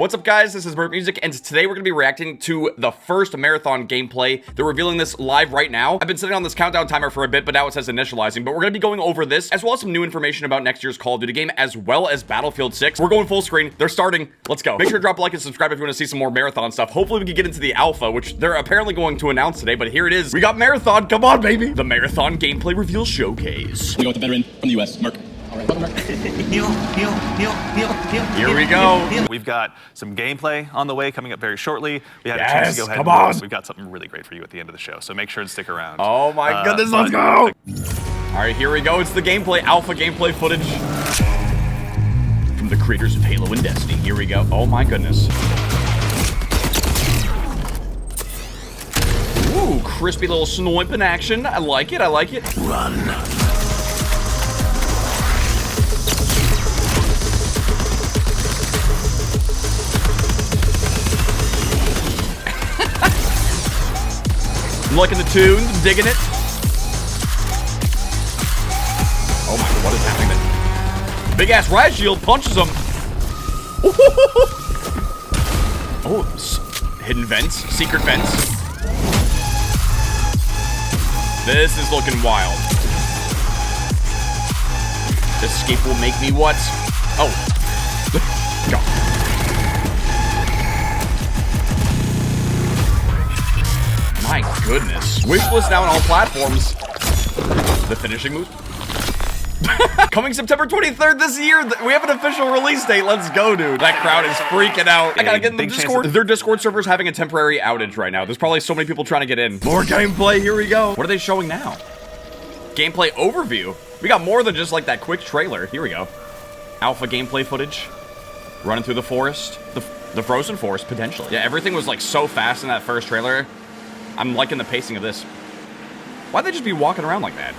What's up, guys? This is Burp Music, and today we're going to be reacting to the first marathon gameplay. They're revealing this live right now. I've been sitting on this countdown timer for a bit, but now it says initializing. But we're going to be going over this, as well as some new information about next year's Call of Duty game, as well as Battlefield 6. We're going full screen. They're starting. Let's go. Make sure to drop a like and subscribe if you want to see some more marathon stuff. Hopefully we can get into the alpha, which they're apparently going to announce today, but here it is. We got marathon. Come on, baby. The Marathon Gameplay Reveal Showcase. We go with the veteran from the U.S., Mark. All right, welcome, Mark. Here we go. We've got some gameplay on the way coming up very shortly. We had a chance Yes, to go ahead come and on. we've got something really great for you at the end of the show, so make sure and stick around. Oh my goodness, let's go. All right, here we go. It's the gameplay, alpha gameplay footage from the creators of Halo and Destiny. Here we go. Oh my goodness. Ooh, crispy little snipe in action. I like it. I like it. Run. I'm liking the tune, digging it. Oh my god, what is happening then? Big ass riot shield punches him. Oh, hidden vents, secret vents. This is looking wild. Escape will make me what? Oh. Go. My goodness. Wishlist now on all platforms. The finishing move. Coming September 23rd this year. We have an official release date. Let's go, dude. That crowd is freaking out. I gotta get in the Discord. Their Discord server's having a temporary outage right now. There's probably so many people trying to get in. More gameplay. Here we go. What are they showing now? Gameplay overview. We got more than just like that quick trailer. Here we go. Alpha gameplay footage. Running through the forest. The frozen forest, potentially. Yeah, everything was like so fast in that first trailer. I'm liking the pacing of this. Why'd they just be walking around like that?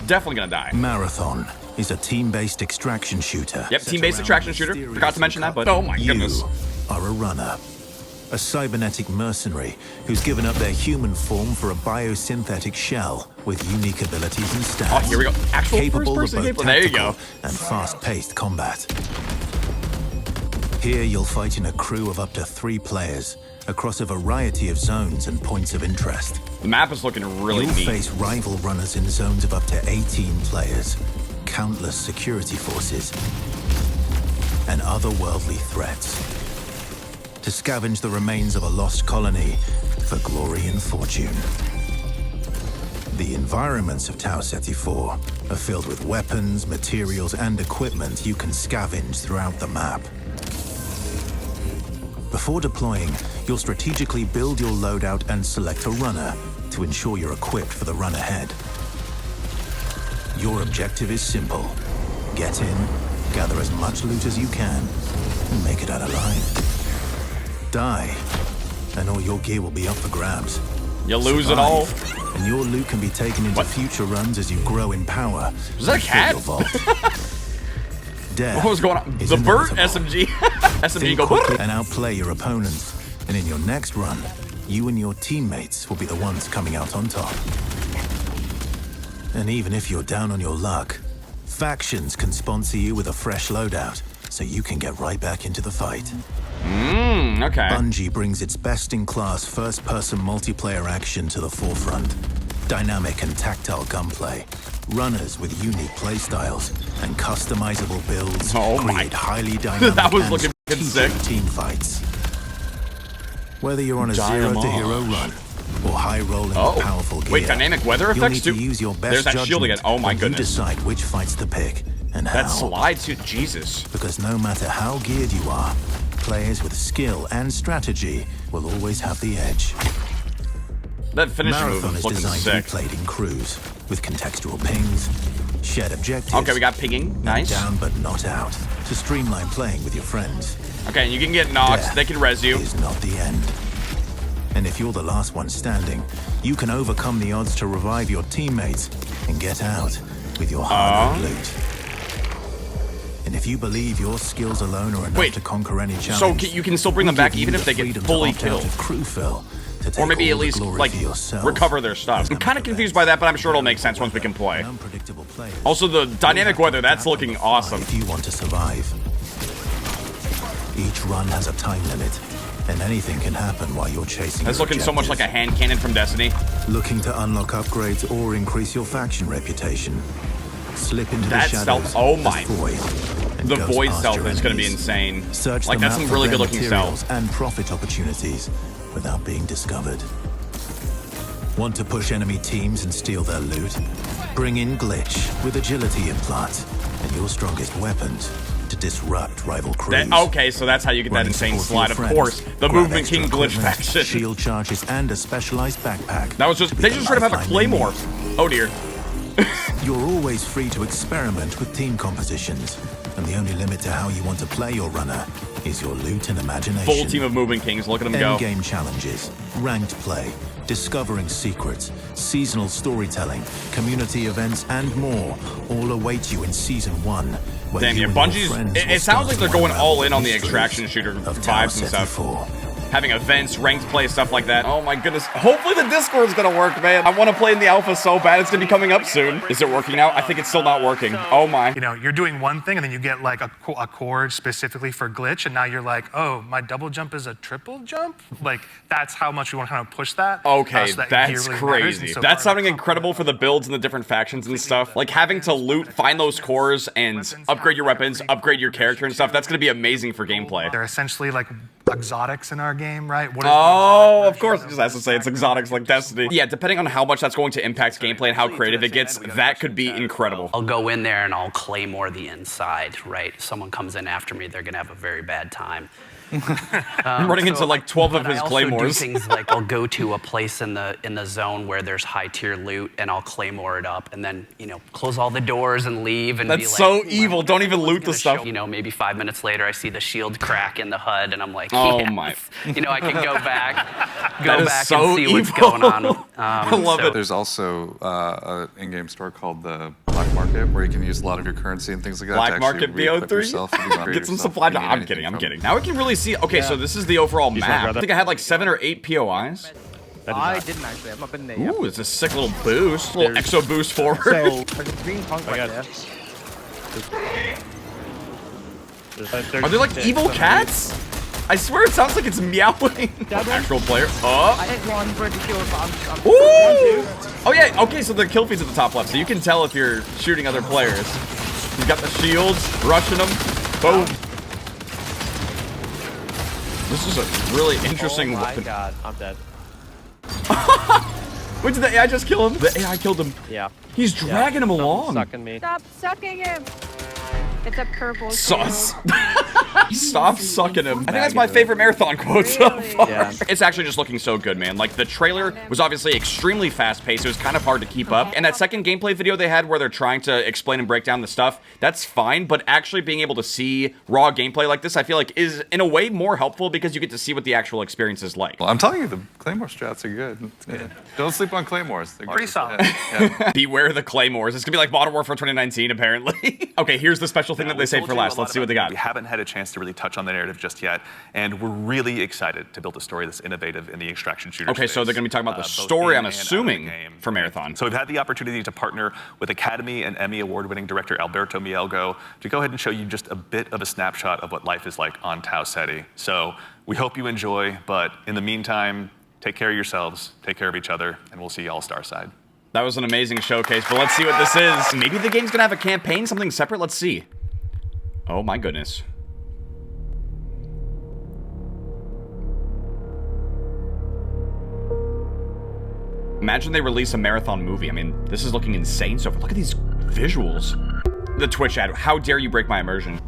Definitely gonna die. Marathon is a team-based extraction shooter. Yep, team-based extraction shooter. Forgot to mention that, but oh my goodness. You are a runner. A cybernetic mercenary who's given up their human form for a biosynthetic shell with unique abilities and stats. Oh, here we go. Actual capable of first-person both gameplay. There you go. tactical and fast-paced combat. Here you'll fight in a crew of up to 3 players across a variety of zones and points of interest. The map is looking really You'll neat. face rival runners in zones of up to 18 players, countless security forces, and otherworldly threats. To scavenge the remains of a lost colony for glory and fortune. The environments of Tau Ceti 4 are filled with weapons, materials, and equipment you can scavenge throughout the map. Before deploying, you'll strategically build your loadout and select a runner to ensure you're equipped for the run ahead. Your objective is simple. Get in, gather as much loot as you can, and make it out alive. Die, and all your gear will be up for grabs. You lose it all. And your loot can be taken into future runs as you grow in power. Is that a cat? Death What was going on? is The Burt inevitable. SMG. SMG Think go quickly and outplay your opponents. And in your next run, you and your teammates will be the ones coming out on top. And even if you're down on your luck, factions can sponsor you with a fresh loadout, so you can get right back into the fight. Okay. Bungie brings its best-in-class first-person multiplayer action to the forefront. Dynamic and tactile gunplay, runners with unique playstyles, and customizable builds create highly dynamic That was and looking sick. strategic team fights. Whether you're on a zero-to-hero run or high-rolling with powerful gear, wait, dynamic weather you'll effects need too? to use your best There's that judgment shield again. Oh my when goodness. you decide which fights to pick and how. That slide too. Jesus. Because no matter how geared you are, players with skill and strategy will always have the edge. That finishing move Marathon is is looking designed sick. to be played in crews with contextual pings, shared objectives. Okay, we got pinging. Nice. Down but not out to streamline playing with your friends. Okay, you can get knocked. Death They can res you. is not the end. And if you're the last one standing, you can overcome the odds to revive your teammates and get out with your hard-earned loot. And if you believe your skills alone are enough to conquer any So challenge, you can still bring them back even if they get freedom to fully opt out killed. of crew fill to take Or maybe all at the least, glory like, for yourself. recover their stuff. I'm kind of confused by that, but I'm sure it'll make sense once we can play. Unpredictable players. Also, the dynamic weather, that's looking awesome. If you want to survive. Each run has a time limit, and anything can happen while you're chasing That's your looking so much like a objective. hand cannon from Destiny. Looking to unlock upgrades or increase your faction reputation. Slip into That the stealth, shadows. oh as my. Void, and The ghost void past stealth your is going to be enemies. insane. Search Like, the that's map some for really rare good looking materials stealth. and profit opportunities without being discovered. Want to push enemy teams and steal their loot? Bring in Glitch with agility implants and your strongest weapons to disrupt rival crews. Okay, so that's how you get that Running insane support slide. for Of your course, friends. the Grab Movement extra King glitch equipment, faction. shield charges, and a specialized backpack. That was just, with they the just trying to have a lifeline they claymore. need. Oh dear. You're always free to experiment with team compositions, and the only limit to how you want to play your runner is your loot and imagination. Full team of Movement Kings, look at them go. Endgame challenges, ranked play, discovering secrets, seasonal storytelling, community events, and more all await you in Season 1. where Damn, you yeah, and your Bungie's, friends it will sounds start like they're to going unravel all in on the mysteries extraction shooter of Tower vibes and stuff. 74. Having events, ranked play, stuff like that. Oh my goodness. Hopefully the Discord's gonna work, man. I want to play in the alpha so bad. It's gonna be coming up soon. Is it working now? I think it's still not working. Oh my. You know, you're doing one thing and then you get like a chord specifically for glitch, and now you're like, oh, my double jump is a triple jump? Like, that's how much we want to kind of push that. Okay, so that that's gear really matters. crazy. And so That's far, sounding incredible for the builds and the different factions and stuff. Like having to loot, find those cores, and upgrade your weapons, upgrade your character and stuff. That's gonna be amazing for gameplay. They're essentially like exotics in our game, right? What is Oh, the of course, exotic it just version has to say it's exotics like Destiny. Yeah, depending on how much that's going to impact gameplay and how creative it gets, that could be incredible. I'll go in there and I'll claymore the inside, right? Someone comes in after me, they're gonna have a very bad time. I'm running into like 12 of But his I also claymores. do things like I'll go to a place in the zone where there's high tier loot and I'll claymore it up and then, you know, close all the doors and leave and be That's like, so "Ooh, evil. Don't even loot the gonna stuff." show-" You know, maybe 5 minutes later I see the shield crack in the HUD and I'm like, Oh yes. my. You know, I can go back, That is so and see what's evil. going on. I love it. There's also an in-game store called the Black Market where you can use a lot of your currency and things like that. Black to actually Market re-equip BO3? yourself if you want to Get some yourself supply. if you need I'm anything kidding, I'm from kidding. it. Now we can really see. Okay, so this is the overall map. I brother. think I had like 7 or 8 POIs. I didn't actually. I've not been there yet. Ooh, it's a sick little boost. Little exo boost forward. So there's a green punk right there. Are they like evil cats? I swear it sounds like it's meowing. Actual player. I Oh. hit one for the kill, but I'm Ooh. Oh yeah. Okay, so the kill feed's at the top left, so you can tell if you're shooting other players. He's got the shields, rushing them. Boom. This is a really interesting weapon. God, I'm dead. Wait, did the AI just kill him? The AI killed him. Yeah. He's dragging him along. Sucking me. Stop sucking him. It's a purple Sauce. shield. Stop sucking him. I think that's my favorite marathon quote so Really? far. Yeah. It's actually just looking so good, man. Like, the trailer was obviously extremely fast-paced. It was kind of hard to keep up. And that second gameplay video they had where they're trying to explain and break down the stuff, that's fine. But actually being able to see raw gameplay like this, I feel like is, in a way, more helpful because you get to see what the actual experience is like. Well, I'm telling you, the Claymore strats are good. Yeah. Don't sleep on Claymores. They're Pretty good. solid. Yeah. Beware the claymores. It's gonna be like Modern Warfare 2019, apparently. Okay, here's the special thing that they saved for last. Let's see what they got. We haven't had a chance to really touch on the narrative just yet, and we're really excited to build a story that's innovative in the extraction shooter Okay, so space, they're gonna be talking about the both story, in I'm and out of the assuming, game. for Marathon. So we've had the opportunity to partner with Academy and Emmy award-winning director Alberto Mielgo to go ahead and show you just a bit of a snapshot of what life is like on Tau Ceti. So we hope you enjoy, but in the meantime, take care of yourselves, take care of each other, and we'll see you all Starside. That was an amazing showcase, but let's see what this is. Maybe the game's gonna have a campaign, something separate. Let's see. Oh my goodness. Imagine they release a Marathon movie. I mean, this is looking insane so far. Look at these visuals. The Twitch ad. How dare you break my immersion?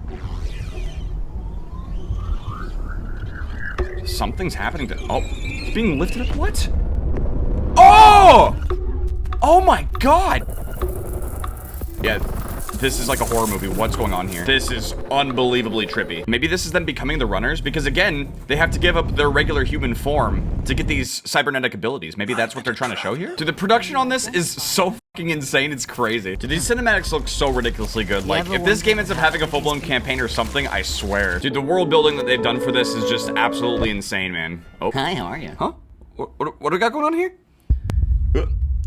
Something's happening to... Oh, it's being lifted up. What? Oh! Oh my god! Yeah, this is like a horror movie. What's going on here? This is unbelievably trippy. Maybe this is them becoming the runners, because again, they have to give up their regular human form to get these cybernetic abilities. Maybe that's what they're trying to show here? Dude, the production on this is so fucking insane, it's crazy. Dude, these cinematics look so ridiculously good. Like, if this game ends up having a full-blown campaign or something, I swear. Dude, the world building that they've done for this is just absolutely insane, man. Oh. Hi, how are you? Huh? What do we got going on here?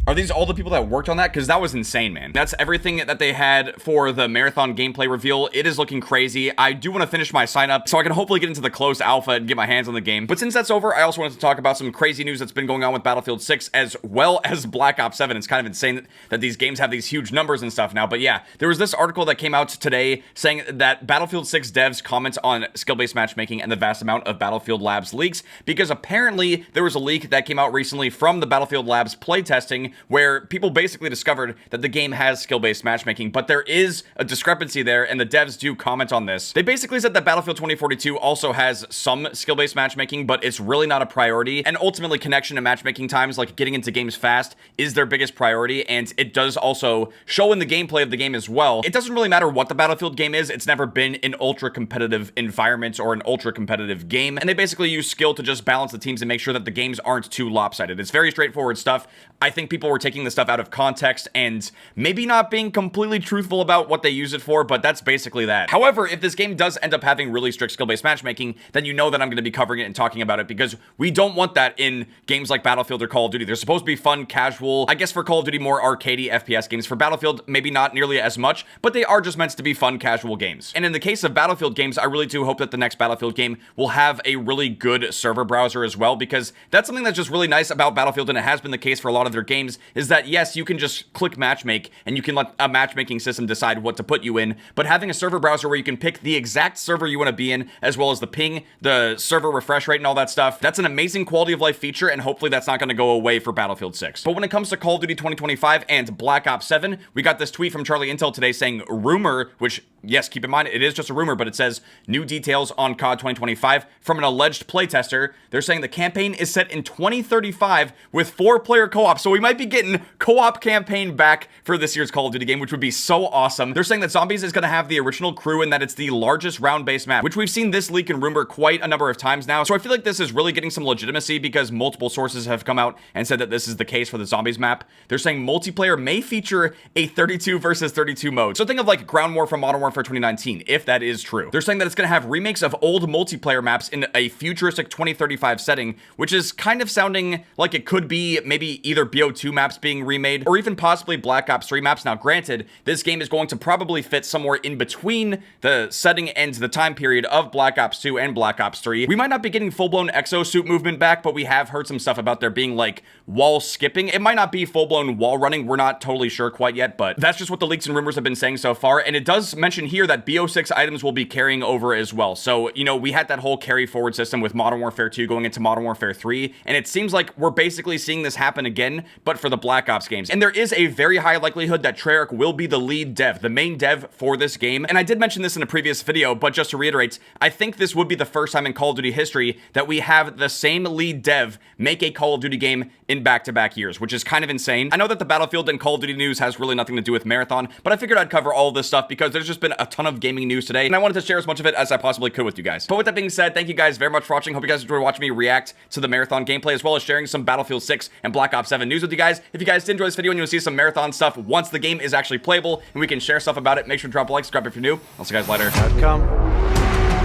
Are these all the people that worked on that? Because that was insane, man. That's everything that they had for the Marathon gameplay reveal. It is looking crazy. I do want to finish my sign up so I can hopefully get into the closed alpha and get my hands on the game. But since that's over, I also wanted to talk about some crazy news that's been going on with Battlefield 6 as well as Black Ops 7. It's kind of insane that these games have these huge numbers and stuff now. But yeah, there was this article that came out today saying that Battlefield 6 devs comment on skill-based matchmaking and the vast amount of Battlefield Labs leaks, because apparently there was a leak that came out recently from the Battlefield Labs playtesting where people basically discovered that the game has skill-based matchmaking, but there is a discrepancy there, and the devs do comment on this. They basically said that Battlefield 2042 also has some skill-based matchmaking, but it's really not a priority, and ultimately connection and matchmaking times, like getting into games fast, is their biggest priority, and it does also show in the gameplay of the game as well. It doesn't really matter what the Battlefield game is, it's never been an ultra-competitive environment or an ultra-competitive game, and they basically use skill to just balance the teams and make sure that the games aren't too lopsided. It's very straightforward stuff. I think people were taking the stuff out of context and maybe not being completely truthful about what they use it for, but that's basically that. However, if this game does end up having really strict skill-based matchmaking, then you know that I'm going to be covering it and talking about it, because we don't want that in games like Battlefield or Call of Duty. They're supposed to be fun, casual, I guess for Call of Duty more arcadey FPS games. For Battlefield, maybe not nearly as much, but they are just meant to be fun, casual games. And in the case of Battlefield games, I really do hope that the next Battlefield game will have a really good server browser as well, because that's something that's just really nice about Battlefield, and it has been the case for a lot of their games, is that yes, you can just click matchmake and you can let a matchmaking system decide what to put you in, but having a server browser where you can pick the exact server you want to be in, as well as the ping, the server refresh rate, and all that stuff, that's an amazing quality of life feature, and hopefully that's not going to go away for Battlefield 6. But when it comes to Call of Duty 2025 and Black Ops 7, we got this tweet from Charlie Intel today saying rumor, which yes, keep in mind, it is just a rumor, but it says new details on COD 2025 from an alleged playtester. They're saying the campaign is set in 2035 with 4-player co-op. So we might be getting co-op campaign back for this year's Call of Duty game, which would be so awesome. They're saying that Zombies is going to have the original crew and that it's the largest round-based map, which we've seen this leak and rumor quite a number of times now. So I feel like this is really getting some legitimacy because multiple sources have come out and said that this is the case for the Zombies map. They're saying multiplayer may feature a 32 versus 32 mode. So think of like Ground War from Modern Warfare 2019, if that is true. They're saying that it's going to have remakes of old multiplayer maps in a futuristic 2035 setting, which is kind of sounding like it could be maybe either BO2 maps being remade or even possibly Black Ops 3 maps. Now, granted, this game is going to probably fit somewhere in between the setting and the time period of Black Ops 2 and Black Ops 3. We might not be getting full-blown exosuit movement back, but we have heard some stuff about there being like wall skipping. It might not be full-blown wall running. We're not totally sure quite yet, but that's just what the leaks and rumors have been saying so far. And it does mention here that BO6 items will be carrying over as well. So, you know, we had that whole carry forward system with Modern Warfare 2 going into Modern Warfare 3, and it seems like we're basically seeing this happen again, but for the Black Ops games. And there is a very high likelihood that Treyarch will be the lead dev, the main dev for this game. And I did mention this in a previous video, but just to reiterate, I think this would be the first time in Call of Duty history that we have the same lead dev make a Call of Duty game in back-to-back years, which is kind of insane. I know that the Battlefield and Call of Duty news has really nothing to do with Marathon, but I figured I'd cover all of this stuff because there's just been a ton of gaming news today, and I wanted to share as much of it as I possibly could with you guys. But with that being said, thank you guys very much for watching. Hope you guys enjoyed watching me react to the Marathon gameplay, as well as sharing some Battlefield 6 and Black Ops 7 news with you guys. If you guys did enjoy this video and you want to see some Marathon stuff once the game is actually playable and we can share stuff about it, make sure to drop a like, subscribe if you're new. I'll see you guys later. Come.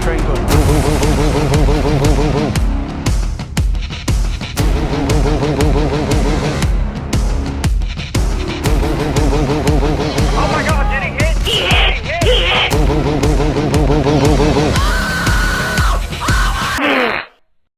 Train going.